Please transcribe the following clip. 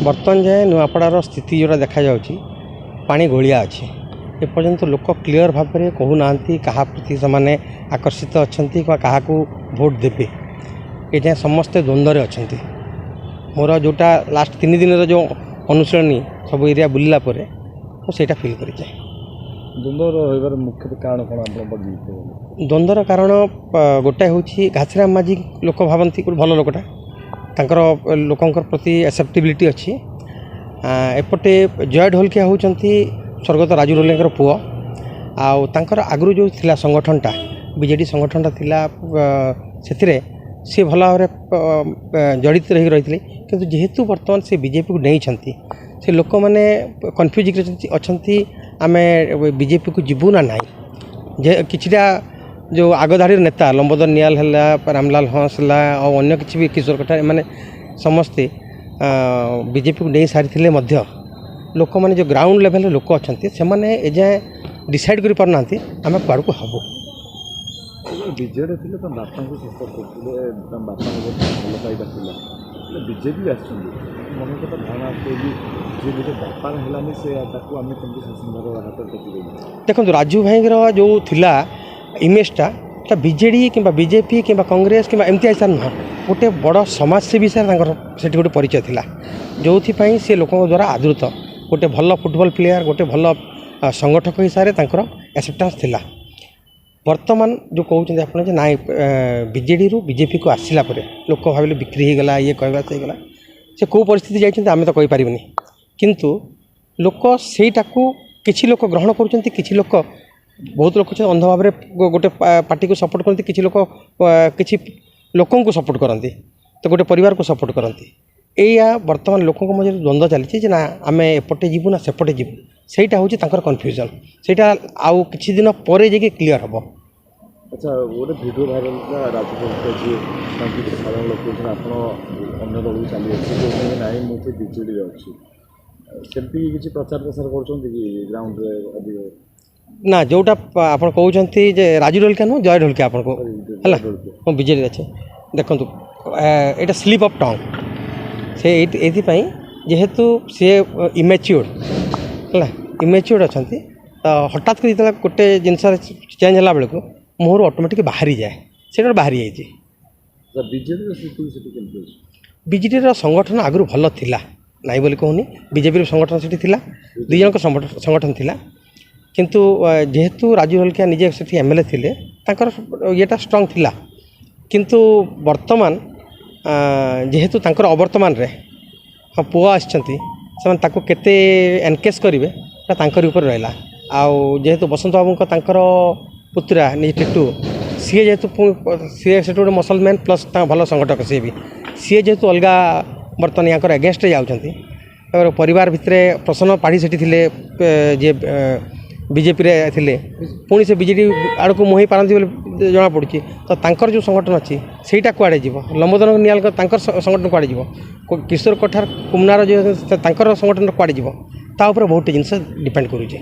बर्तमान जाए नुआपड़ार स्थिति जोटा देखा जाउची पानी गोलिया अच्छे एपर्यंत लोक क्लीयर भाव में कहूना क्या प्रति से आकर्षित अच्छा क्या भोट देवे ये समस्ते द्वंद्व अच्छा मोर जोटा लास्ट 3 दिन जो अनुशीलनी सब एरिया बुलला मुझे फिल कर द्वंद्वर कारण गोटाए हूँ घासीराम माझी लोक भावती गोटे भल लोकटा तांकर लोकंर प्रति एक्सेप्टेबिलिटी अच्छी एपटे जय ढोलकिया होती स्वर्गत राजू ढोलकिया पुओ आउर आगु जो थिला संगठनटा बीजेडी संगठनटा थिला से सी भल भाव जड़ित रही किंतु जेहेतु बर्तमान से बीजेपी को नहीं से लोक मैंने कन्फ्यूज अच्छा आम बीजेपी को जीवू ना ना किछिटा जो आगधाड़ी नेता लंबोदर नियाल है रामलाल हंस है और अन्य किसी भी किशोर कटार मैंने समस्ते बीजेपी को नहीं सारी लोक मैंने जो ग्राउंड लेवल लोक अच्छा से मैंने एजाए डिसाइड कर पारना आम कुआड़ को हबू विजेड थे तो बापा को सपोर्ट करते बापा भल पाइबा बीजेपी मन को धारणा जो बापा है से देखो राजू भाई जो थिला इमेजटा बीजेडी कि बीजेपी कि कांग्रेस कि एमती ऐसा नुह गोटे बड़ समाजसेवी से गोटे परिचय थिला जो सी लोकों द्वारा आदृत गोटे भल फुटबॉल प्लेयर गोटे भल संगठक हिसाब से एक्सेप्टेंस थिला वर्तमान जो कहते आप ना बीजेडी रू बीजेपी को आसला लोक भाविले बिक्री हो गला ये कहला से गला से कौ परिस्थिति जाइए आम तो कहीपर किंतु लोक सेटा को किसी लोक ग्रहण कर किसी लोक बहुत लोग अंध भाव में गोटे पार्टी को सपोर्ट करती किसी लोक किसी लोकों को सपोर्ट करती तो गोटे परिवार को सपोर्ट करती या बर्तमान लोकों मध्य द्वंद्व चली ना आम एपटे जीवु ना सेपटे जीवु सेटा हूँ कन्फ्यूजन सेटा आउ किछि दिन पर जाके क्लीयर हम। अच्छा गोटे भिडियो भाइराल राजू साधारण लोग अन्य दल चली ना मुझे बीजेडी अच्छी सेमती किसी प्रचार प्रसार कर ग्राउंड अधिक ना जोटा आप कहते राजू ढोलकिया नुह जय ढोलकिया आपको है बीजेडी अच्छे देखो यहाँ स्लीप अफ टंग से ये जेहेतु सी इमेच्योर है इमेच्योर अच्छा तो हठात कर जो गोटे जिन चेंज है बेलू मुहर ऑटोमेटिक बाहरी जाए से बाहरी जाए बीजेडी संगठन आगु भल थिला नाई बोली कहूनी बीजेपी संगठन से दुई जन संगठन थिला किंतु जेहेतु राजू ढोलकिया निजे से एमएलए थिले येटा स्ट्रंग थिला किंतु वर्तमान जेहेतु तांकर अवर्तमान रे हाँ पुआ आसको केते एनकेज करेंगे ऊपर रहा आउ जेहेतु बसंत बाबू तांकर पुत्रा निज टिटू सी जेहेतु सी से गोटे मसलमैन प्लस भल संगठक सी भी सी जेहेतु अलग बर्तमान यहाँ एगेन्स्ट जाऊँगी परिवार भितर प्रसन्न पाढ़ी से जे बीजेपी रे थिले पुणी से बीजेडी आड़ को मुहई पारती बोले जना पड़ी तो तांकर जो संगठन अच्छी सेटा कुआड़े जीव लंबोदर नियाल संगठन कुआड़े जीव किशोर कठार कुमनार जो तांकर संगठन कुआड़े जीव ता ऊपर बहुत जिनस डिपेंड करुचे।